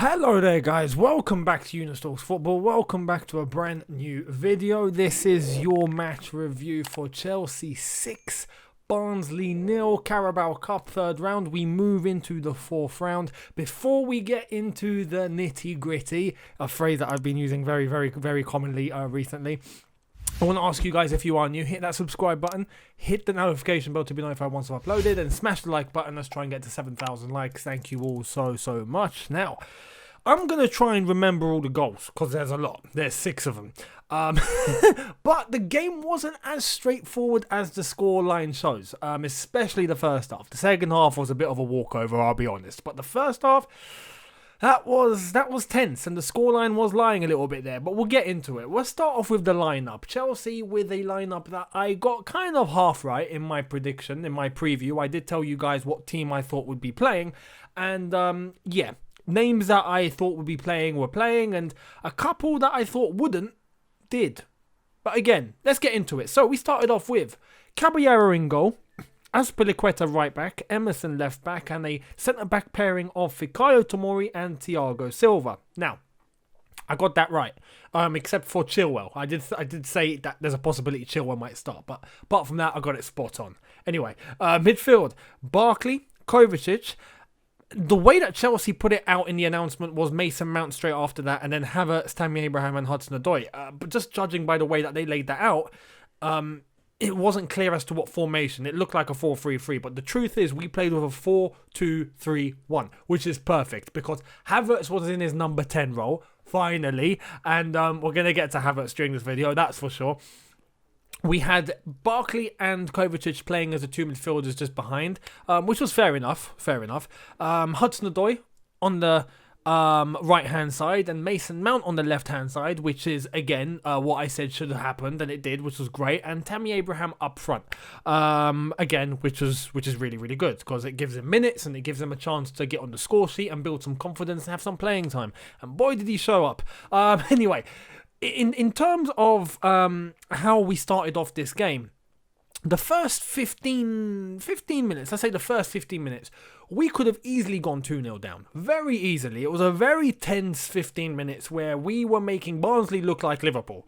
Hello there guys, welcome back to Younes Talks Football, welcome back to a brand new video. This is your match review for Chelsea 6, Barnsley 0, Carabao Cup third round. We move into the fourth round. Before we get into the nitty gritty, a phrase that I've been using very commonly recently, I want to ask you guys, if you are new, hit that subscribe button, hit the notification bell to be notified once I've uploaded, and smash the like button. Let's try and get to 7,000 likes. Thank you all so much. Now, I'm going to try and remember all the goals, because there's a lot. There's 6 of them. But the game wasn't as straightforward as the scoreline shows, especially the first half. The second half was a bit of a walkover, I'll be honest. But the first half, that was tense, and the scoreline was lying a little bit there, but we'll get into it. We'll start off with the lineup. Chelsea with a lineup that I got kind of half right in my prediction, in my preview. I did tell you guys what team I thought would be playing, and yeah, names that I thought would be playing were playing, and a couple that I thought wouldn't did. But again, let's get into it. So we started off with Caballero in goal, Azpilicueta right back, Emerson left back, and a centre-back pairing of Fikayo Tomori and Thiago Silva. Now, I got that right, except for Chilwell. I did say that there's a possibility Chilwell might start, but apart from that, I got it spot on. Anyway, midfield, Barkley, Kovacic. The way that Chelsea put it out in the announcement was Mason Mount straight after that, and then Havertz, Tammy Abraham, and Hudson-Odoi. But just judging by the way that they laid that out, it wasn't clear as to what formation. It looked like a 4-3-3, but the truth is we played with a 4-2-3-1, which is perfect because Havertz was in his number 10 role, finally, and we're going to get to Havertz during this video, that's for sure. We had Barkley and Kovacic playing as the two midfielders just behind, which was fair enough. Hudson-Odoi on the right-hand side and Mason Mount on the left-hand side, which is, again, what I said should have happened, and it did, which was great. And Tammy Abraham up front, again, which is really good because it gives him minutes and it gives him a chance to get on the score sheet and build some confidence and have some playing time. And boy, did he show up. Anyway, in terms of how we started off this game, the first 15 minutes, let's say the first 15 minutes, we could have easily gone 2-0 down. Very easily. It was a very tense 15 minutes where we were making Barnsley look like Liverpool.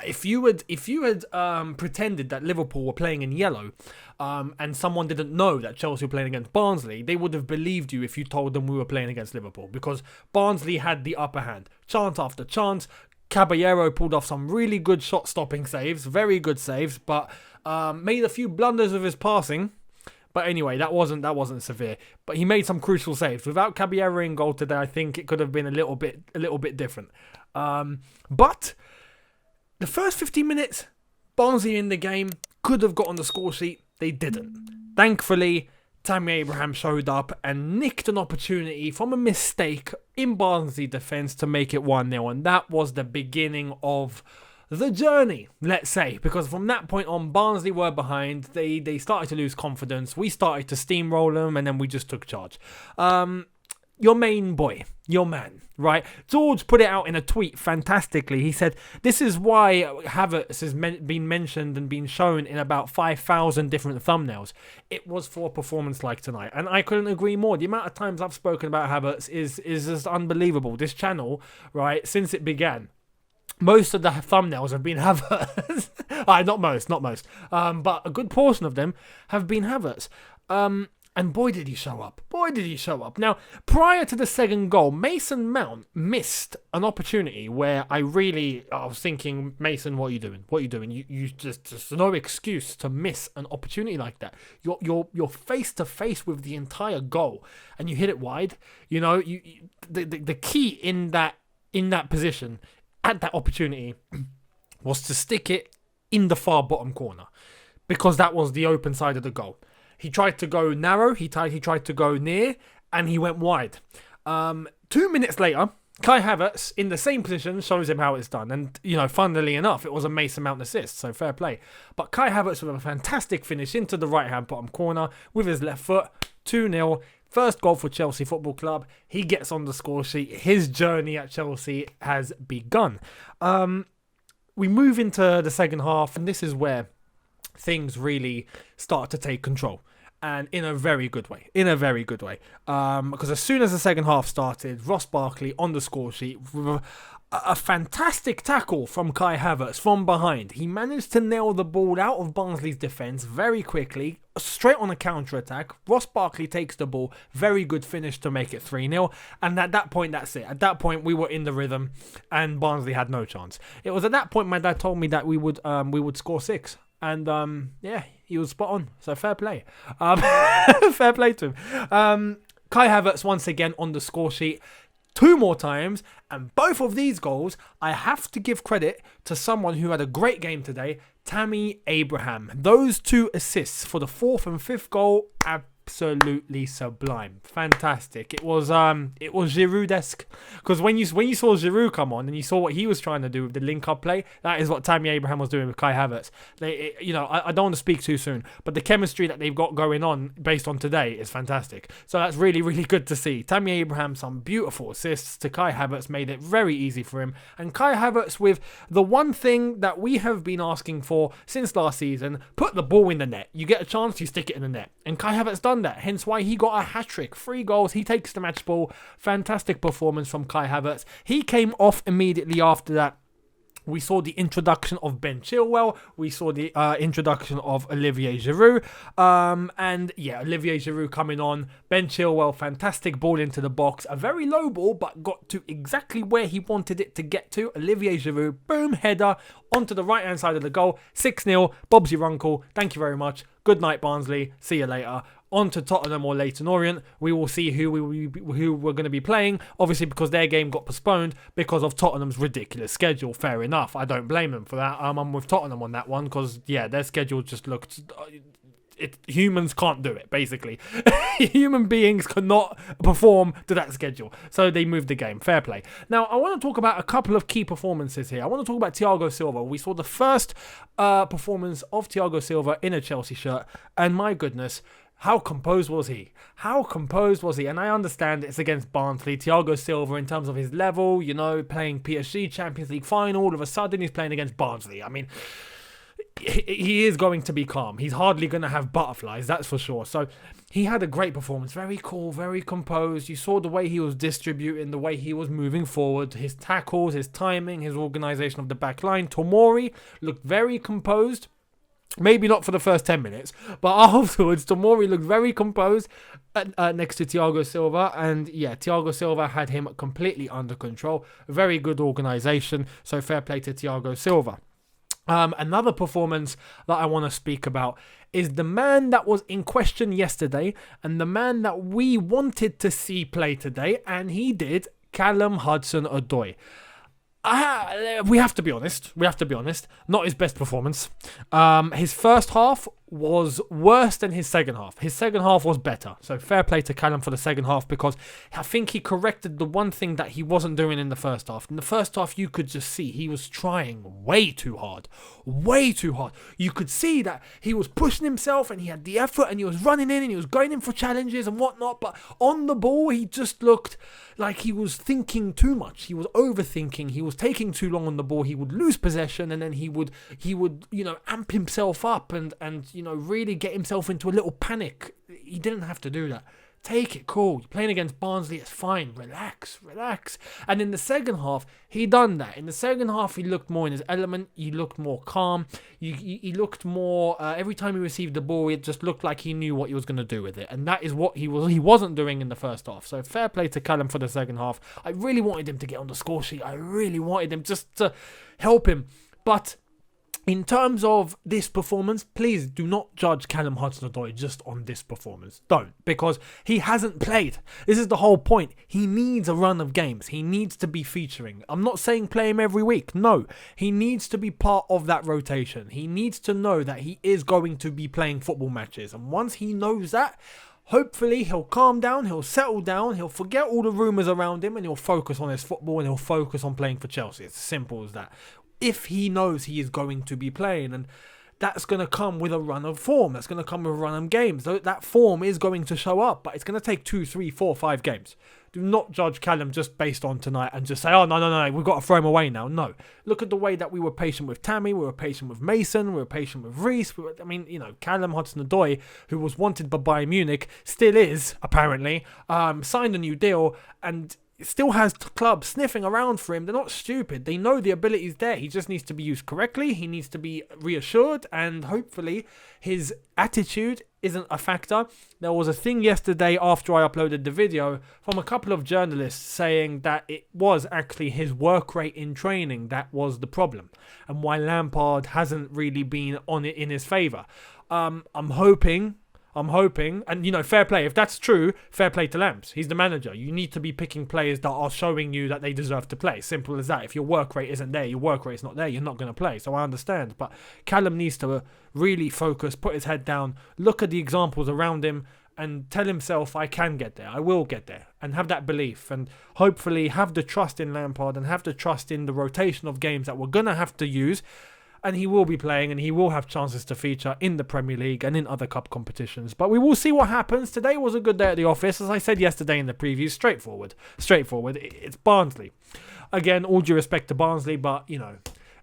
If you had pretended that Liverpool were playing in yellow and someone didn't know that Chelsea were playing against Barnsley, they would have believed you if you told them we were playing against Liverpool because Barnsley had the upper hand. Chance after chance. Caballero pulled off some really good shot-stopping saves, very good saves, but made a few blunders with his passing. But anyway, that wasn't severe. But he made some crucial saves. Without Caballero in goal today, I think it could have been a little bit different. But the first 15 minutes, Barnsley in the game could have got on the score sheet. They didn't. Thankfully, Tammy Abraham showed up and nicked an opportunity from a mistake in Barnsley defence to make it 1-0, and that was the beginning of the journey, let's say, because from that point on, Barnsley were behind, they started to lose confidence, we started to steamroll them, and then we just took charge. Your main boy, your man, right? George put it out in a tweet fantastically. He said, this is why Havertz has been mentioned and been shown in about 5,000 different thumbnails. It was for a performance like tonight. And I couldn't agree more. The amount of times I've spoken about Havertz is just unbelievable. This channel, right, since it began, most of the thumbnails have been Havertz. Not most. But a good portion of them have been Havertz. And boy, did he show up. Now, prior to the second goal, Mason Mount missed an opportunity where I was thinking, Mason, what are you doing? You just no excuse to miss an opportunity like that. You're face to face with the entire goal, and you hit it wide. You know, the key in that position at that opportunity was to stick it in the far bottom corner because that was the open side of the goal. He tried to go narrow, he tried to go near, and he went wide. 2 minutes later, Kai Havertz, in the same position, shows him how it's done. And, you know, funnily enough, it was a Mason Mount assist, so fair play. But Kai Havertz with a fantastic finish into the right-hand bottom corner with his left foot, 2-0. First goal for Chelsea Football Club. He gets on the score sheet. His journey at Chelsea has begun. We move into the second half, and this is where things really start to take control. and in a very good way. Because as soon as the second half started, Ross Barkley on the score sheet with a fantastic tackle from Kai Havertz from behind. He managed to nail the ball out of Barnsley's defence very quickly, straight on a counter-attack. Ross Barkley takes the ball, very good finish to make it 3-0, and at that point, that's it. At that point, we were in the rhythm, and Barnsley had no chance. It was at that point my dad told me that we would score 6, and yeah, he was spot on, so fair play. Fair play to him. Kai Havertz once again on the score sheet, 2 more times, and both of these goals, I have to give credit to someone who had a great game today, Tammy Abraham. Those 2 assists for the 4th and 5th goal, absolutely sublime, fantastic. It was Giroud-esque, because when you saw Giroud come on and you saw what he was trying to do with the link-up play, that is what Tammy Abraham was doing with Kai Havertz. I don't want to speak too soon, but the chemistry that they've got going on based on today is fantastic. So that's really, really good to see. Tammy Abraham, some beautiful assists to Kai Havertz, made it very easy for him. And Kai Havertz with the one thing that we have been asking for since last season, put the ball in the net. You get a chance, you stick it in the net. And Kai Havertz done that, hence why he got a hat-trick. 3 goals, he takes the match ball. Fantastic performance from Kai Havertz. He came off immediately after that. We saw the introduction of Ben Chilwell. We saw the introduction of Olivier Giroud. And yeah, Olivier Giroud coming on. Ben Chilwell, fantastic ball into the box. A very low ball, but got to exactly where he wanted it to get to. Olivier Giroud, boom, header onto the right-hand side of the goal. 6-0, Bob's your uncle. Thank you very much. Good night, Barnsley. See you later. On to Tottenham or Leyton Orient. We will see who we're going to be playing. Obviously, because their game got postponed because of Tottenham's ridiculous schedule. Fair enough. I don't blame them for that. I'm with Tottenham on that one because, yeah, their schedule just looked... humans can't do it, basically. Human beings cannot perform to that schedule. So they moved the game. Fair play. Now, I want to talk about a couple of key performances here. I want to talk about Thiago Silva. We saw the first performance of Thiago Silva in a Chelsea shirt. And my goodness... how composed was he? And I understand it's against Barnsley. Thiago Silva, in terms of his level, playing PSG Champions League final, all of a sudden he's playing against Barnsley. I mean, he is going to be calm. He's hardly going to have butterflies, that's for sure. So he had a great performance. Very cool, very composed. You saw the way he was distributing, the way he was moving forward, his tackles, his timing, his organisation of the back line. Tomori looked very composed. Maybe not for the first 10 minutes, but afterwards, Tomori looked very composed next to Thiago Silva. And yeah, Thiago Silva had him completely under control. Very good organisation. So fair play to Thiago Silva. Another performance that I want to speak about is the man that was in question yesterday and the man that we wanted to see play today, and he did, Callum Hudson-Odoi. We have to be honest. Not his best performance. His first half was worse than his second half. His second half was better. So fair play to Callum for the second half, because I think he corrected the one thing that he wasn't doing in the first half. In the first half, you could just see he was trying way too hard. You could see that he was pushing himself and he had the effort and he was running in and he was going in for challenges and whatnot. But on the ball, he just looked like he was thinking too much. He was overthinking. He was taking too long on the ball. He would lose possession and then he would amp himself up and really get himself into a little panic. He didn't have to do that. Take it cool. You're playing against Barnsley, it's fine. Relax. And in the second half, he done that. In the second half, he looked more in his element. He looked more calm. He looked more... every time he received the ball, it just looked like he knew what he was going to do with it. And that is what he wasn't doing in the first half. So fair play to Callum for the second half. I really wanted him to get on the score sheet. I really wanted him just to help him. But... in terms of this performance, please do not judge Callum Hudson-Odoi just on this performance. Don't, because he hasn't played. This is the whole point. He needs a run of games. He needs to be featuring. I'm not saying play him every week. No, he needs to be part of that rotation. He needs to know that he is going to be playing football matches. And once he knows that, hopefully he'll calm down, he'll settle down, he'll forget all the rumours around him and he'll focus on his football and he'll focus on playing for Chelsea. It's as simple as that. If he knows he is going to be playing, and that's going to come with a run of form, that's going to come with a run of games. That form is going to show up, but it's going to take 2, 3, 4, 5 games. Do not judge Callum just based on tonight and just say, oh, no, we've got to throw him away now. No. Look at the way that we were patient with Tammy, we were patient with Mason, we were patient with Reece. Callum Hudson-Odoi, who was wanted by Bayern Munich, still is, apparently, signed a new deal and still has clubs sniffing around for him. They're not stupid. They know the ability is there. He just needs to be used correctly. He needs to be reassured, and hopefully his attitude isn't a factor. There was a thing yesterday after I uploaded the video from a couple of journalists saying that it was actually his work rate in training that was the problem and why Lampard hasn't really been on it in his favour. I'm hoping, and fair play. If that's true, fair play to Lamps. He's the manager. You need to be picking players that are showing you that they deserve to play. Simple as that. If your work rate isn't there, your work rate's not there, you're not going to play. So I understand. But Callum needs to really focus, put his head down, look at the examples around him, and tell himself, I can get there, I will get there, and have that belief, and hopefully have the trust in Lampard and have the trust in the rotation of games that we're going to have to use. And he will be playing and he will have chances to feature in the Premier League and in other cup competitions. But we will see what happens. Today was a good day at the office. As I said yesterday in the preview, straightforward. It's Barnsley. Again, all due respect to Barnsley, but,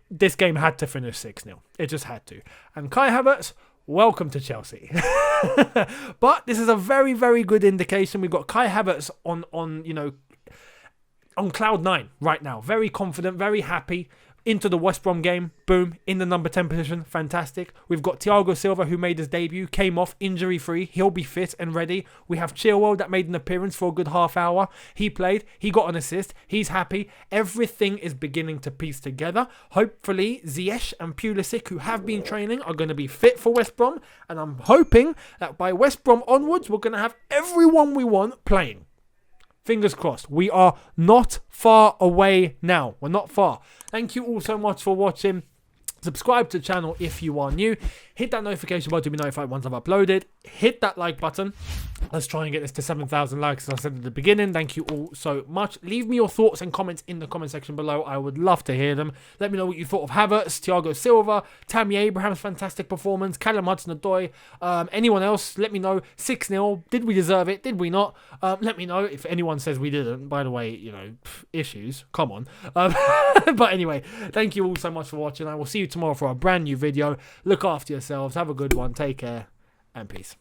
this game had to finish 6-0. It just had to. And Kai Havertz, welcome to Chelsea. But this is a very, very good indication. We've got Kai Havertz on cloud 9 right now. Very confident, very happy. Into the West Brom game, boom, in the number 10 position, fantastic. We've got Thiago Silva, who made his debut, came off injury-free, he'll be fit and ready. We have Chilwell that made an appearance for a good half hour. He played, he got an assist, he's happy. Everything is beginning to piece together. Hopefully, Ziyech and Pulisic, who have been training, are going to be fit for West Brom. And I'm hoping that by West Brom onwards, we're going to have everyone we want playing. Fingers crossed. We are not far away now. We're not far. Thank you all so much for watching. Subscribe to the channel if you are new. Hit that notification button to be notified once I've uploaded. Hit that like button. Let's try and get this to 7,000 likes, as I said at the beginning. Thank you all so much. Leave me your thoughts and comments in the comment section below. I would love to hear them. Let me know what you thought of Havertz, Thiago Silva, Tammy Abraham's fantastic performance, Callum Hudson-Odoi, anyone else. Let me know. 6-0. Did we deserve it? Did we not? Let me know if anyone says we didn't. By the way, issues. Come on. But anyway, thank you all so much for watching. I will see you tomorrow for a brand new video. Look after yourselves. Have a good one. Take care and peace.